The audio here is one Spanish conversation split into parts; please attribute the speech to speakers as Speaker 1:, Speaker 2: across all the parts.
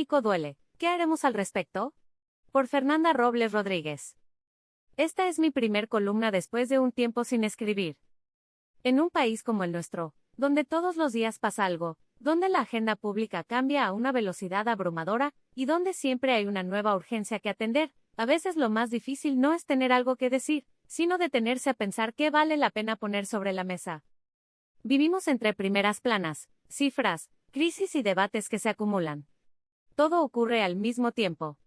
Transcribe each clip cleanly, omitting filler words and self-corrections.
Speaker 1: México duele. ¿Qué haremos al respecto? Por Fernanda Robles Rodríguez. Esta es mi primer columna después de un tiempo sin escribir. En un país como el nuestro, donde todos los días pasa algo, donde la agenda pública cambia a una velocidad abrumadora, y donde siempre hay una nueva urgencia que atender, a veces lo más difícil no es tener algo que decir, sino detenerse a pensar qué vale la pena poner sobre la mesa. Vivimos entre primeras planas, cifras, crisis y debates que se acumulan. Todo ocurre al mismo tiempo.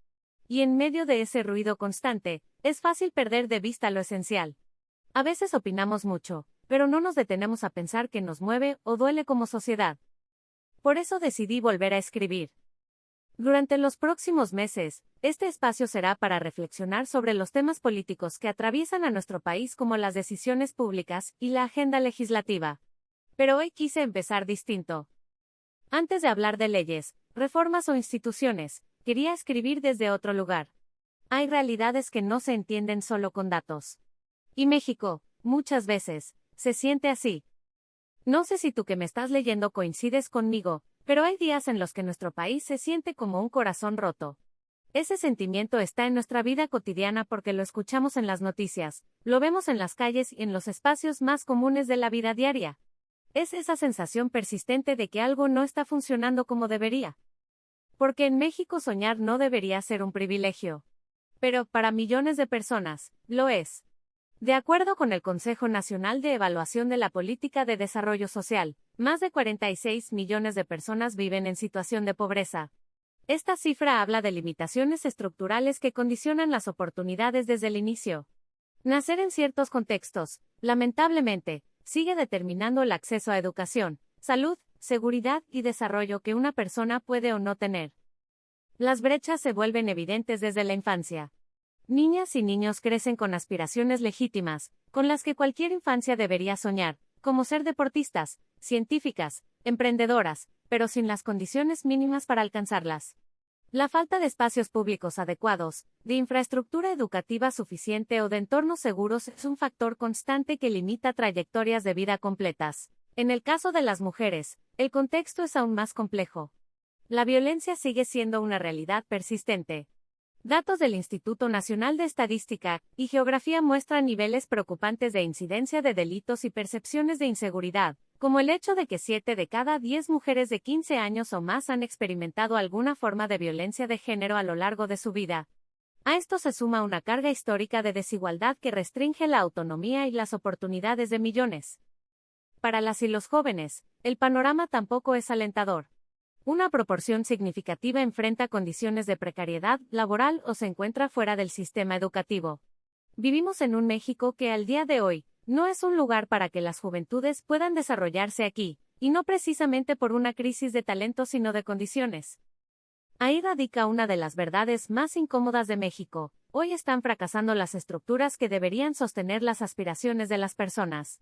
Speaker 1: Y en medio de ese ruido constante, es fácil perder de vista lo esencial. A veces opinamos mucho, pero no nos detenemos a pensar qué nos mueve o duele como sociedad. Por eso decidí volver a escribir. Durante los próximos meses, este espacio será para reflexionar sobre los temas políticos que atraviesan a nuestro país, como las decisiones públicas y la agenda legislativa. Pero hoy quise empezar distinto. Antes de hablar de leyes, reformas o instituciones, quería escribir desde otro lugar. Hay realidades que no se entienden solo con datos. Y México, muchas veces, se siente así. No sé si tú que me estás leyendo coincides conmigo, pero hay días en los que nuestro país se siente como un corazón roto. Ese sentimiento está en nuestra vida cotidiana porque lo escuchamos en las noticias, lo vemos en las calles y en los espacios más comunes de la vida diaria. Es esa sensación persistente de que algo no está funcionando como debería. Porque en México soñar no debería ser un privilegio. Pero para millones de personas, lo es. De acuerdo con el Consejo Nacional de Evaluación de la Política de Desarrollo Social, más de 46 millones de personas viven en situación de pobreza. Esta cifra habla de limitaciones estructurales que condicionan las oportunidades desde el inicio. Nacer en ciertos contextos, lamentablemente, sigue determinando el acceso a educación, salud, seguridad y desarrollo que una persona puede o no tener. Las brechas se vuelven evidentes desde la infancia. Niñas y niños crecen con aspiraciones legítimas, con las que cualquier infancia debería soñar, como ser deportistas, científicas, emprendedoras, pero sin las condiciones mínimas para alcanzarlas. La falta de espacios públicos adecuados, de infraestructura educativa suficiente o de entornos seguros es un factor constante que limita trayectorias de vida completas. En el caso de las mujeres, el contexto es aún más complejo. La violencia sigue siendo una realidad persistente. Datos del Instituto Nacional de Estadística y Geografía muestran niveles preocupantes de incidencia de delitos y percepciones de inseguridad, como el hecho de que 7 de cada 10 mujeres de 15 años o más han experimentado alguna forma de violencia de género a lo largo de su vida. A esto se suma una carga histórica de desigualdad que restringe la autonomía y las oportunidades de millones. Para las y los jóvenes, el panorama tampoco es alentador. Una proporción significativa enfrenta condiciones de precariedad laboral o se encuentra fuera del sistema educativo. Vivimos en un México que al día de hoy no es un lugar para que las juventudes puedan desarrollarse aquí, y no precisamente por una crisis de talento sino de condiciones. Ahí radica una de las verdades más incómodas de México. Hoy están fracasando las estructuras que deberían sostener las aspiraciones de las personas.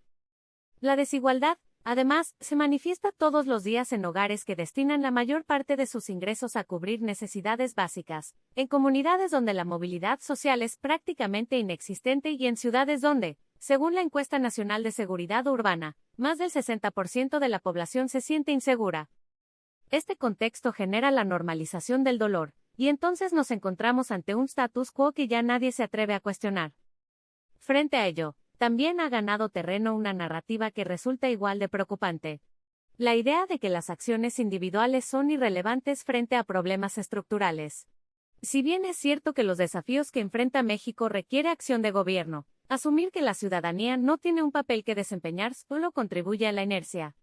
Speaker 1: La desigualdad, además, se manifiesta todos los días en hogares que destinan la mayor parte de sus ingresos a cubrir necesidades básicas, en comunidades donde la movilidad social es prácticamente inexistente y en ciudades donde, según la Encuesta Nacional de Seguridad Urbana, más del 60% de la población se siente insegura. Este contexto genera la normalización del dolor, y entonces nos encontramos ante un status quo que ya nadie se atreve a cuestionar. Frente a ello, también ha ganado terreno una narrativa que resulta igual de preocupante. La idea de que las acciones individuales son irrelevantes frente a problemas estructurales. Si bien es cierto que los desafíos que enfrenta México requiere acción de gobierno, asumir que la ciudadanía no tiene un papel que desempeñar solo contribuye a la inercia.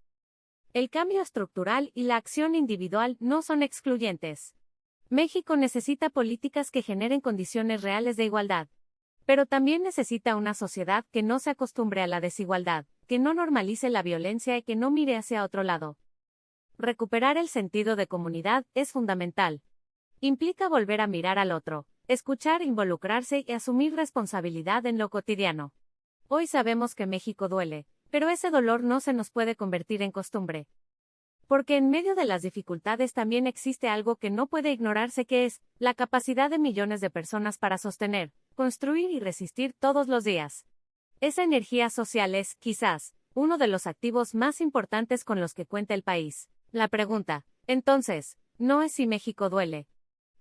Speaker 1: El cambio estructural y la acción individual no son excluyentes. México necesita políticas que generen condiciones reales de igualdad. Pero también necesita una sociedad que no se acostumbre a la desigualdad, que no normalice la violencia y que no mire hacia otro lado. Recuperar el sentido de comunidad es fundamental. Implica volver a mirar al otro, escuchar, involucrarse y asumir responsabilidad en lo cotidiano. Hoy sabemos que México duele, pero ese dolor no se nos puede convertir en costumbre. Porque en medio de las dificultades también existe algo que no puede ignorarse, que es la capacidad de millones de personas para sostener, construir y resistir todos los días. Esa energía social es, quizás, uno de los activos más importantes con los que cuenta el país. La pregunta, entonces, No es si México duele.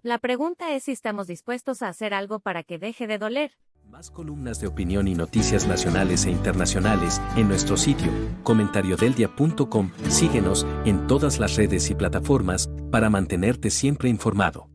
Speaker 1: La pregunta es si estamos dispuestos a hacer algo para que deje de doler.
Speaker 2: Más columnas de opinión y noticias nacionales e internacionales en nuestro sitio, comentariodeldia.com. Síguenos en todas las redes y plataformas para mantenerte siempre informado.